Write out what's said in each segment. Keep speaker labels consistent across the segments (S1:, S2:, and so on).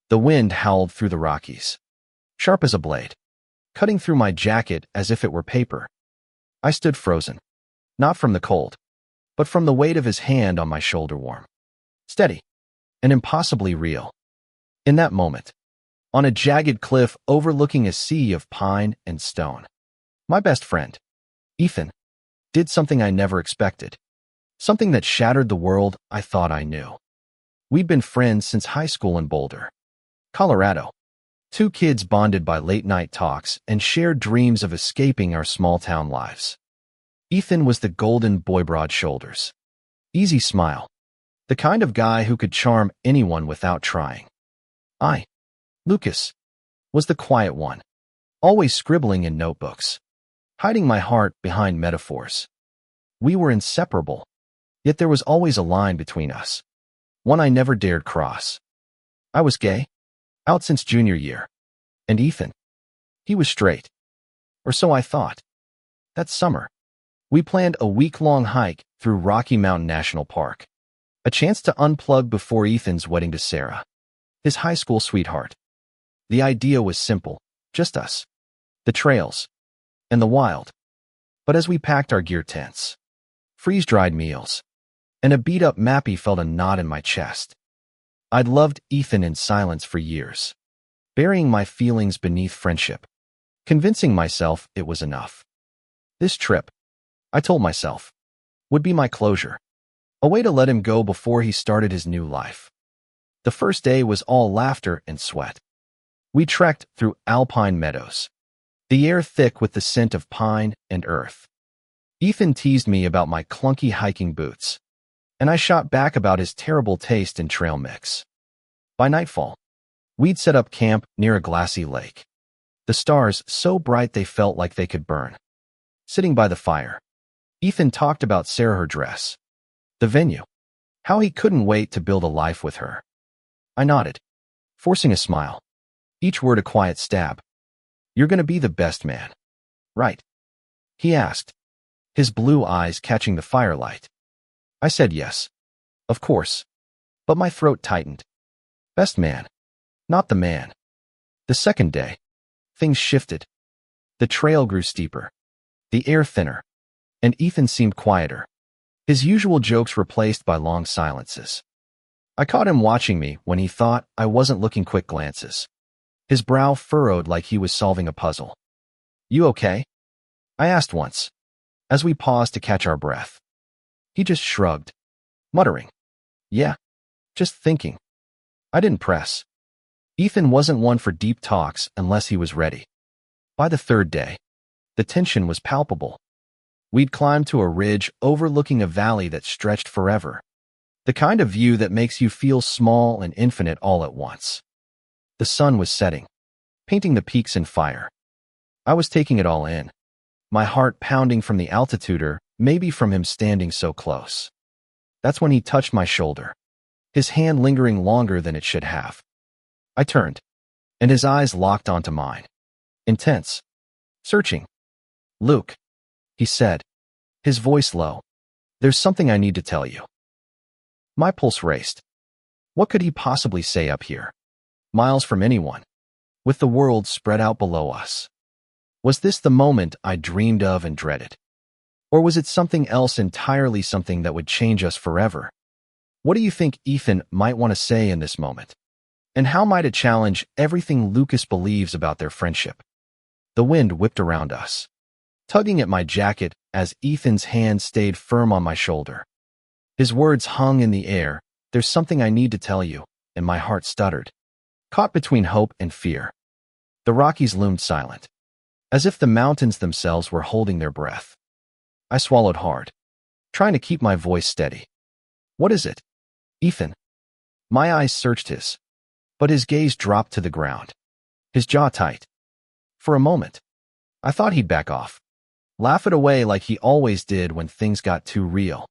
S1: The wind howled through the Rockies, sharp as a blade, cutting through my jacket as if it were paper. I stood frozen, not from the cold, but from the weight of his hand on my shoulder, warm, steady, and impossibly real. In that moment, on a jagged cliff overlooking a sea of pine and stone, my best friend, Ethan, did something I never expected, something that shattered the world I thought I knew. We'd been friends since high school in Boulder, Colorado. Two kids bonded by late-night talks and shared dreams of escaping our small-town lives. Ethan was the golden boy, broad shoulders, easy smile, the kind of guy who could charm anyone without trying. I, Lucas, was the quiet one, always scribbling in notebooks, hiding my heart behind metaphors. We were inseparable, yet there was always a line between us, one I never dared cross. I was gay, out since junior year, and Ethan, he was straight. Or so I thought. That summer, we planned a week-long hike through Rocky Mountain National Park, a chance to unplug before Ethan's wedding to Sarah, his high school sweetheart. The idea was simple, just us, the trails, and the wild. But as we packed our gear, tents, freeze-dried meals, and a beat-up Mappy, felt a knot in my chest. I'd loved Ethan in silence for years, burying my feelings beneath friendship, convincing myself it was enough. This trip, I told myself, would be my closure, a way to let him go before he started his new life. The first day was all laughter and sweat. We trekked through alpine meadows, the air thick with the scent of pine and earth. Ethan teased me about my clunky hiking boots, and I shot back about his terrible taste in trail mix. By nightfall, we'd set up camp near a glassy lake, the stars so bright they felt like they could burn. Sitting by the fire, Ethan talked about Sarah, her dress, the venue, how he couldn't wait to build a life with her. I nodded, forcing a smile, each word a quiet stab. "You're going to be the best man, right?" he asked, his blue eyes catching the firelight. I said yes, of course, but my throat tightened. Best man, not the man. The second day, things shifted. The trail grew steeper, the air thinner, and Ethan seemed quieter, his usual jokes replaced by long silences. I caught him watching me when he thought I wasn't looking, quick glances, his brow furrowed like he was solving a puzzle. "You okay?" I asked once, as we paused to catch our breath. He just shrugged, muttering, "Yeah, just thinking." I didn't press. Ethan wasn't one for deep talks unless he was ready. By the third day, the tension was palpable. We'd climbed to a ridge overlooking a valley that stretched forever, the kind of view that makes you feel small and infinite all at once. The sun was setting, painting the peaks in fire. I was taking it all in, my heart pounding from the altitude, or maybe from him standing so close. That's when he touched my shoulder, his hand lingering longer than it should have. I turned, and his eyes locked onto mine, intense, searching. "Luke," he said, his voice low, "there's something I need to tell you." My pulse raced. What could he possibly say up here, miles from anyone, with the world spread out below us? Was this the moment I dreamed of and dreaded? Or was it something else entirely, something that would change us forever? What do you think Ethan might want to say in this moment? And how might it challenge everything Lucas believes about their friendship? The wind whipped around us, tugging at my jacket as Ethan's hand stayed firm on my shoulder. His words hung in the air, "There's something I need to tell you," and my heart stuttered, caught between hope and fear. The Rockies loomed silent, as if the mountains themselves were holding their breath. I swallowed hard, trying to keep my voice steady. "What is it, Ethan?" My eyes searched his, but his gaze dropped to the ground, his jaw tight. For a moment, I thought he'd back off, laugh it away like he always did when things got too real.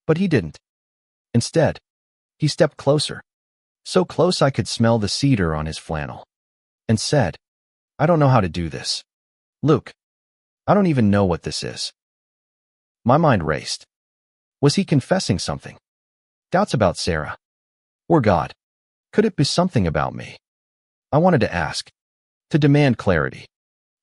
S1: But he didn't. Instead, he stepped closer, so close I could smell the cedar on his flannel, and said, "I don't know how to do this, Luke. I don't even know what this is." My mind raced. Was he confessing something? Doubts about Sarah? Or God? Could it be something about me? I wanted to ask, to demand clarity,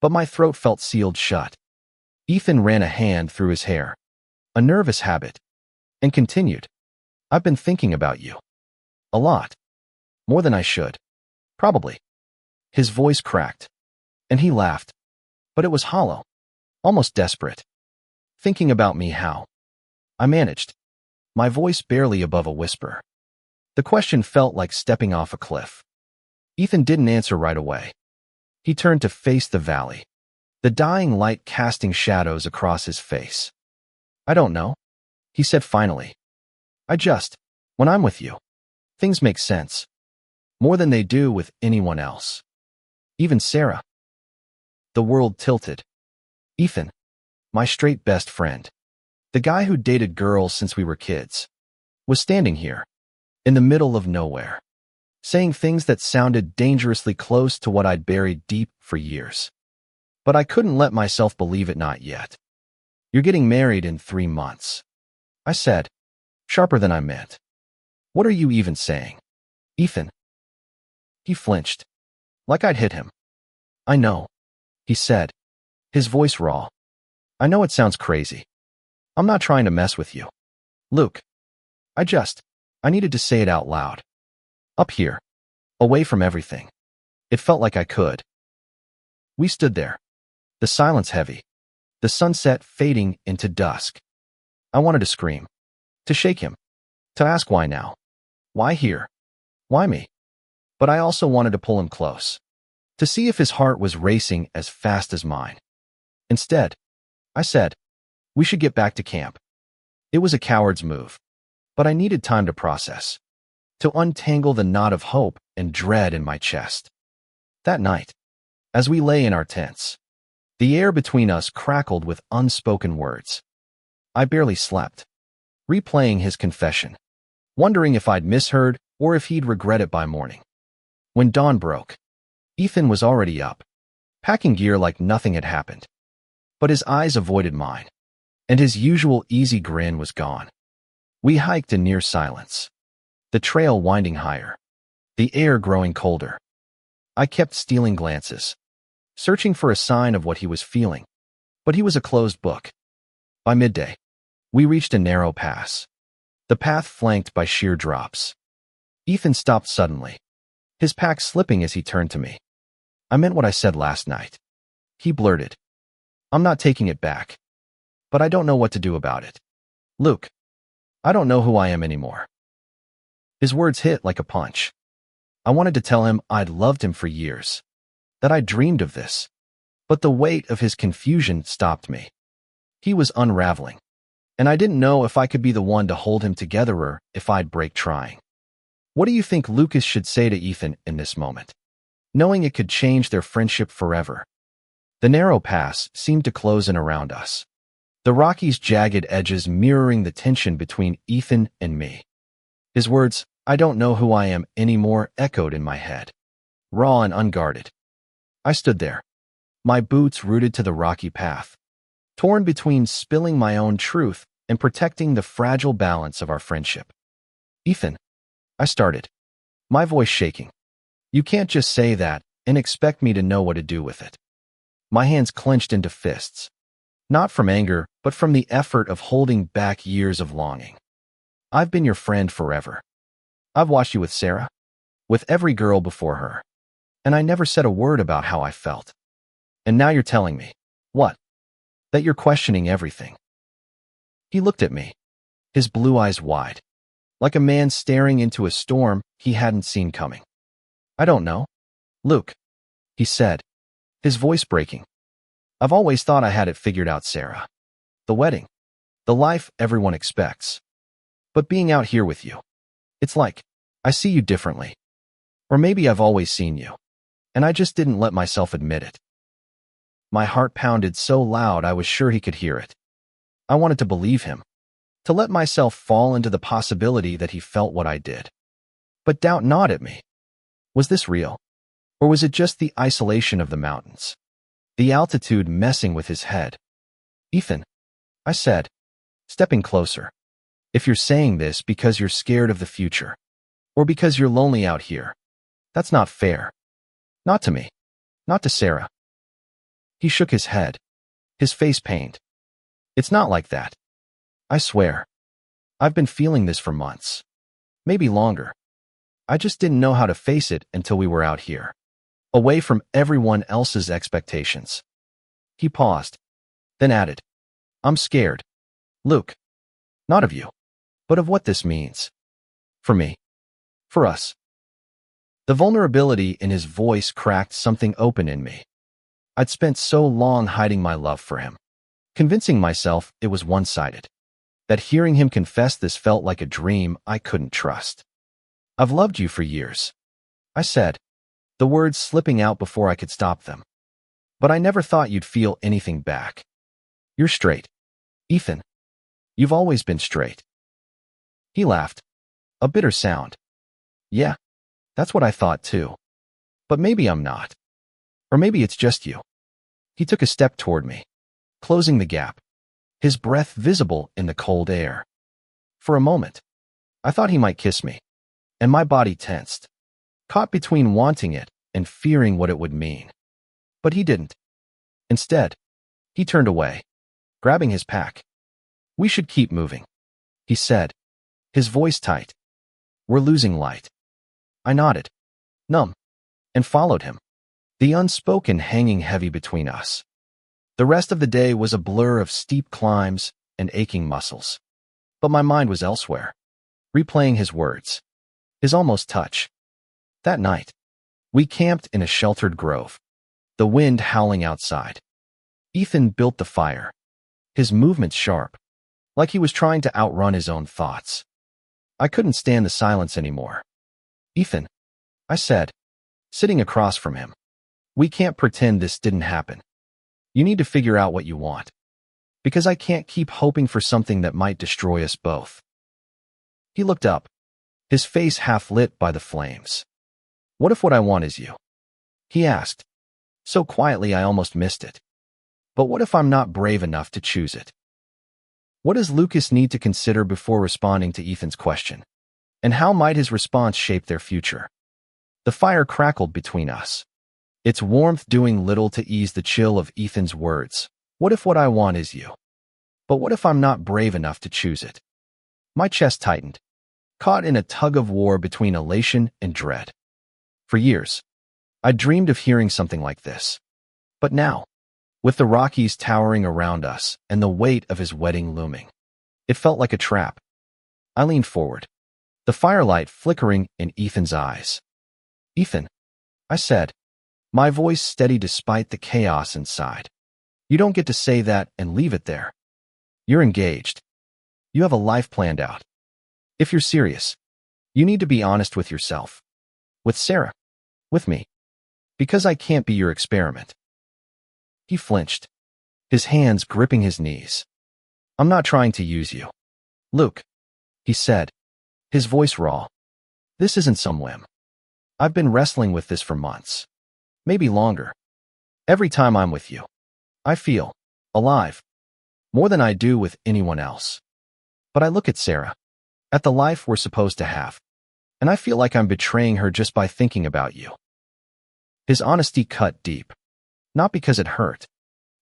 S1: but my throat felt sealed shut. Ethan ran a hand through his hair, a nervous habit, and continued. I've been thinking about you. A lot. More than I should. Probably. His voice cracked, and he laughed, but it was hollow, almost desperate. Thinking about me how? I managed, my voice barely above a whisper. The question felt like stepping off a cliff. Ethan didn't answer right away. He turned to face the valley, the dying light casting shadows across his face. I don't know, he said finally. When I'm with you, things make sense. More than they do with anyone else. Even Sarah. The world tilted. Ethan, my straight best friend, the guy who dated girls since we were kids, was standing here, in the middle of nowhere, saying things that sounded dangerously close to what I'd buried deep for years. But I couldn't let myself believe it not yet. You're getting married in 3 months, I said, sharper than I meant. What are you even saying, Ethan? He flinched, like I'd hit him. I know, he said, his voice raw. I know it sounds crazy. I'm not trying to mess with you, Luke. I needed to say it out loud. Up here, away from everything. It felt like I could. We stood there, the silence heavy, the sunset fading into dusk. I wanted to scream, to shake him, to ask why now? Why here? Why me? But I also wanted to pull him close, to see if his heart was racing as fast as mine. Instead, I said, we should get back to camp. It was a coward's move, but I needed time to process, to untangle the knot of hope and dread in my chest. That night, as we lay in our tents, the air between us crackled with unspoken words. I barely slept, replaying his confession, wondering if I'd misheard or if he'd regret it by morning. When dawn broke, Ethan was already up, packing gear like nothing had happened. But his eyes avoided mine, and his usual easy grin was gone. We hiked in near silence, the trail winding higher, the air growing colder. I kept stealing glances, searching for a sign of what he was feeling, but he was a closed book. By midday, we reached a narrow pass, the path flanked by sheer drops. Ethan stopped suddenly, his pack slipping as he turned to me. I meant what I said last night, he blurted. I'm not taking it back, but I don't know what to do about it. Luke, I don't know who I am anymore. His words hit like a punch. I wanted to tell him I'd loved him for years, that I dreamed of this, but the weight of his confusion stopped me. He was unraveling, and I didn't know if I could be the one to hold him together or if I'd break trying. What do you think Lucas should say to Ethan in this moment, knowing it could change their friendship forever? The narrow pass seemed to close in around us, the Rockies' jagged edges mirroring the tension between Ethan and me. His words, I don't know who I am anymore, echoed in my head, raw and unguarded. I stood there, my boots rooted to the rocky path, torn between spilling my own truth and protecting the fragile balance of our friendship. Ethan, I started, my voice shaking. You can't just say that and expect me to know what to do with it. My hands clenched into fists, not from anger, but from the effort of holding back years of longing. I've been your friend forever. I've watched you with Sarah, with every girl before her, and I never said a word about how I felt. And now you're telling me, what? That you're questioning everything. He looked at me, his blue eyes wide, like a man staring into a storm he hadn't seen coming. I don't know, Luke, he said, his voice breaking. I've always thought I had it figured out, Sarah. The wedding, the life everyone expects. But being out here with you, it's like, I see you differently. Or maybe I've always seen you, and I just didn't let myself admit it. My heart pounded so loud I was sure he could hear it. I wanted to believe him, to let myself fall into the possibility that he felt what I did. But doubt gnawed at me. Was this real? Or was it just the isolation of the mountains, the altitude messing with his head? Ethan, I said, stepping closer, if you're saying this because you're scared of the future, Or because you're lonely out here. That's not fair. Not to me. Not to Sarah. He shook his head, his face pained. It's not like that. I swear. I've been feeling this for months. Maybe longer. I just didn't know how to face it until we were out here, away from everyone else's expectations. He paused, then added, I'm scared. Luke. Not of you, but of what this means. For me. For us. The vulnerability in his voice cracked something open in me. I'd spent so long hiding my love for him, convincing myself it was one-sided, that hearing him confess this felt like a dream I couldn't trust. I've loved you for years, I said, the words slipping out before I could stop them. But I never thought you'd feel anything back. You're straight, Ethan. You've always been straight. He laughed, a bitter sound. Yeah, that's what I thought too. But maybe I'm not. Or maybe it's just you. He took a step toward me, closing the gap, his breath visible in the cold air. For a moment, I thought he might kiss me, and my body tensed, caught between wanting it and fearing what it would mean. But he didn't. Instead, he turned away, grabbing his pack. We should keep moving, he said, his voice tight. We're losing light. I nodded, numb, and followed him, the unspoken hanging heavy between us. The rest of the day was a blur of steep climbs and aching muscles. But my mind was elsewhere, replaying his words, his almost touch. That night, we camped in a sheltered grove, the wind howling outside. Ethan built the fire, his movements sharp, like he was trying to outrun his own thoughts. I couldn't stand the silence anymore. Ethan, I said, sitting across from him, we can't pretend this didn't happen. You need to figure out what you want. Because I can't keep hoping for something that might destroy us both. He looked up, his face half lit by the flames. What if what I want is you? He asked, so quietly I almost missed it. But what if I'm not brave enough to choose it? What does Lucas need to consider before responding to Ethan's question? And how might his response shape their future? The fire crackled between us, its warmth doing little to ease the chill of Ethan's words. What if what I want is you? But what if I'm not brave enough to choose it? My chest tightened, caught in a tug of war between elation and dread. For years, I dreamed of hearing something like this. But now, with the Rockies towering around us and the weight of his wedding looming, it felt like a trap. I leaned forward, the firelight flickering in Ethan's eyes. Ethan, I said, my voice steady despite the chaos inside. You don't get to say that and leave it there. You're engaged. You have a life planned out. If you're serious, you need to be honest with yourself. With Sarah. With me. Because I can't be your experiment. He flinched, his hands gripping his knees. I'm not trying to use you. Luke, he said, his voice raw. This isn't some whim. I've been wrestling with this for months. Maybe longer. Every time I'm with you, I feel alive. More than I do with anyone else. But I look at Sarah, at the life we're supposed to have, and I feel like I'm betraying her just by thinking about you. His honesty cut deep. Not because it hurt,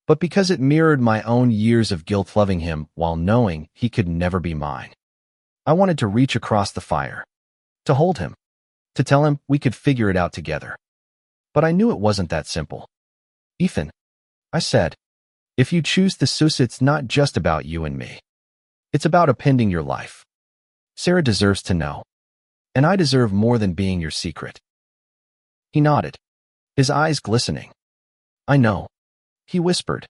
S1: but because it mirrored my own years of guilt loving him while knowing he could never be mine. I wanted to reach across the fire, to hold him, to tell him we could figure it out together. But I knew it wasn't that simple. Ethan, I said, if you choose the sus, it's not just about you and me. It's about appending your life. Sarah deserves to know. And I deserve more than being your secret. He nodded, his eyes glistening. I know, he whispered.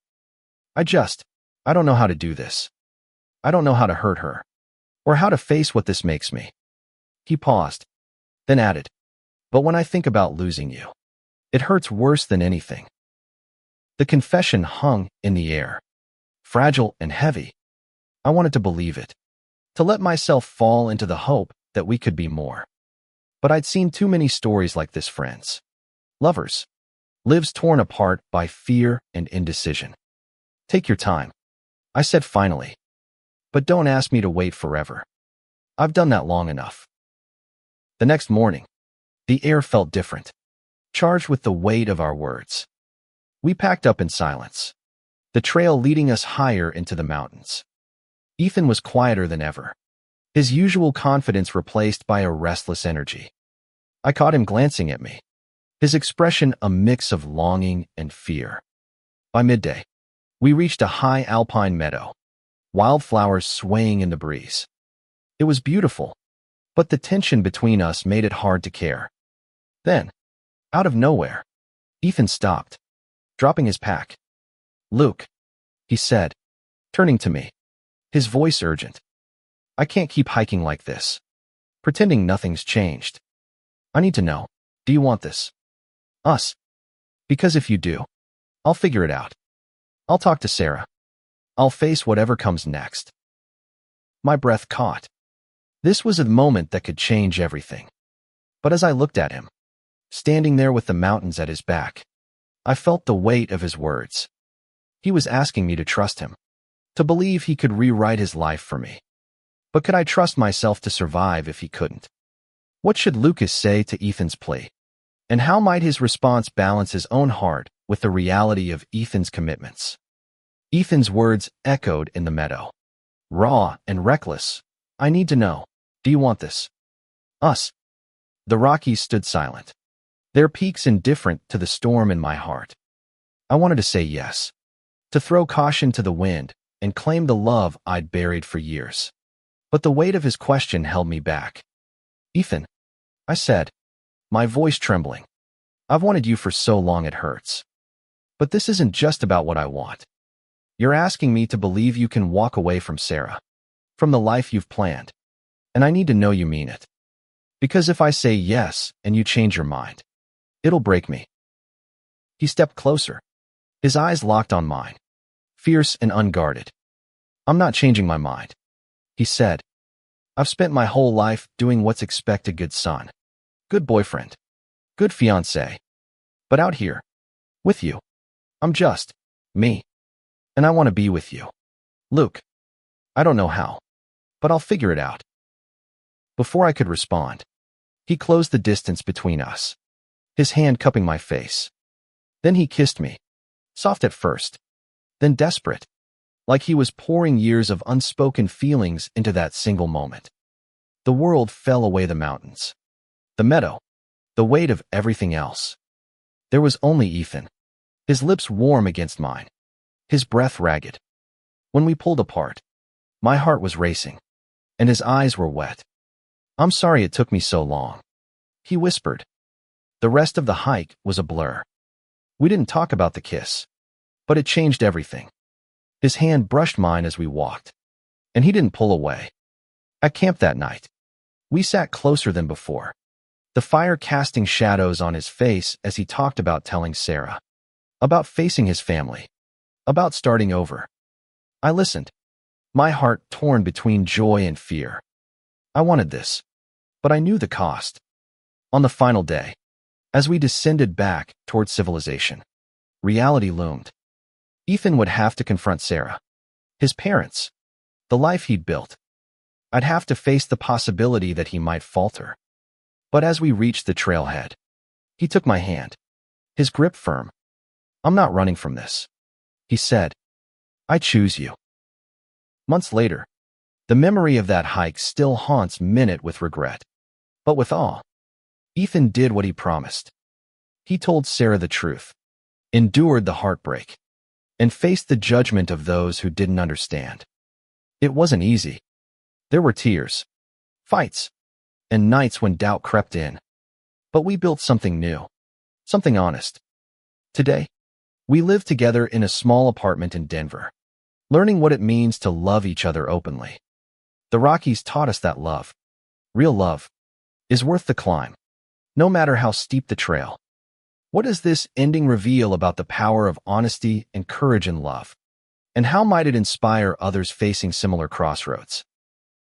S1: I don't know how to do this. I don't know how to hurt her, or how to face what this makes me. He paused, then added, but when I think about losing you, it hurts worse than anything. The confession hung in the air, fragile and heavy. I wanted to believe it, to let myself fall into the hope that we could be more. But I'd seen too many stories like this, friends. Lovers. Lives torn apart by fear and indecision. Take your time, I said finally. But don't ask me to wait forever. I've done that long enough. The next morning, the air felt different, charged with the weight of our words. We packed up in silence, the trail leading us higher into the mountains. Ethan was quieter than ever, his usual confidence replaced by a restless energy. I caught him glancing at me, his expression a mix of longing and fear. By midday, we reached a high alpine meadow, wildflowers swaying in the breeze. It was beautiful, but the tension between us made it hard to care. Then, out of nowhere, Ethan stopped, dropping his pack. "Luke," he said, turning to me, his voice urgent. "I can't keep hiking like this, pretending nothing's changed. I need to know, do you want this? Us? Because if you do, I'll figure it out. I'll talk to Sarah. I'll face whatever comes next." My breath caught. This was a moment that could change everything. But as I looked at him, standing there with the mountains at his back, I felt the weight of his words. He was asking me to trust him, to believe he could rewrite his life for me. But could I trust myself to survive if he couldn't? What should Lucas say to Ethan's plea? And how might his response balance his own heart with the reality of Ethan's commitments? Ethan's words echoed in the meadow. Raw and reckless. "I need to know. Do you want this? Us?" The Rockies stood silent, their peaks indifferent to the storm in my heart. I wanted to say yes, to throw caution to the wind and claim the love I'd buried for years. But the weight of his question held me back. "Ethan," I said, my voice trembling, "I've wanted you for so long it hurts. But this isn't just about what I want. You're asking me to believe you can walk away from Sarah, from the life you've planned. And I need to know you mean it. Because if I say yes and you change your mind, it'll break me." He stepped closer, his eyes locked on mine, fierce and unguarded. "I'm not changing my mind," he said. "I've spent my whole life doing what's expected: good son, good boyfriend, good fiancé. But out here, with you, I'm just me. And I want to be with you. Luke, I don't know how, but I'll figure it out." Before I could respond, he closed the distance between us, his hand cupping my face. Then he kissed me, soft at first, then desperate, like he was pouring years of unspoken feelings into that single moment. The world fell away, the mountains, the meadow, the weight of everything else. There was only Ethan, his lips warm against mine, his breath ragged. When we pulled apart, my heart was racing, and his eyes were wet. "I'm sorry it took me so long," he whispered. The rest of the hike was a blur. We didn't talk about the kiss, but it changed everything. His hand brushed mine as we walked, and he didn't pull away. At camp that night, we sat closer than before, the fire casting shadows on his face as he talked about telling Sarah, about facing his family, about starting over. I listened, my heart torn between joy and fear. I wanted this, but I knew the cost. On the final day, as we descended back toward civilization, reality loomed. Ethan would have to confront Sarah, his parents, the life he'd built. I'd have to face the possibility that he might falter. But as we reached the trailhead, he took my hand, his grip firm. "I'm not running from this," he said. "I choose you." Months later, the memory of that hike still haunts Minute with regret, but with awe. Ethan did what he promised. He told Sarah the truth, endured the heartbreak, and faced the judgment of those who didn't understand. It wasn't easy. There were tears, fights, and nights when doubt crept in. But we built something new, something honest. Today, we live together in a small apartment in Denver, learning what it means to love each other openly. The Rockies taught us that love, real love, is worth the climb, no matter how steep the trail. What does this ending reveal about the power of honesty and courage in love? And how might it inspire others facing similar crossroads?